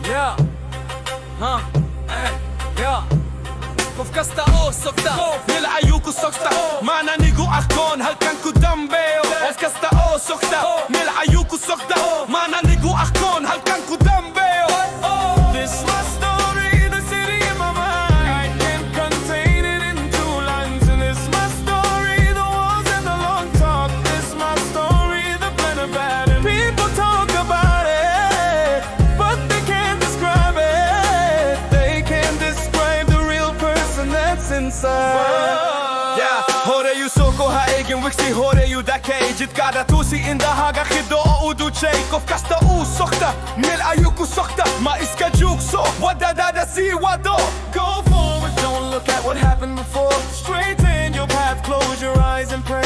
Yeah, yeah. Kofkasta o sokta, nil'ayuku sokta. Mana nigu akon, halkaan ku dambeo. Kofkasta o sokta, nil'ayuku sokta. Mana nigu akon, halkaan ku dambeo. This my story, the city in my mind. I can't contain it in two lines. And this my story, the walls and the long talk. This my story, the good and bad. And people talk about it, but they can't describe it. They can't describe the real person that's inside. Yeah, horeju soko ha egen wiksi horeju dake. Jitkada tusi inda haga khido o udu chey. Kofkasta u sokta, nil'ayuku sokta. Ma iska juk so, wada dada si wado. Go forward, don't look at what happened before. Straighten your path, close your eyes and pray.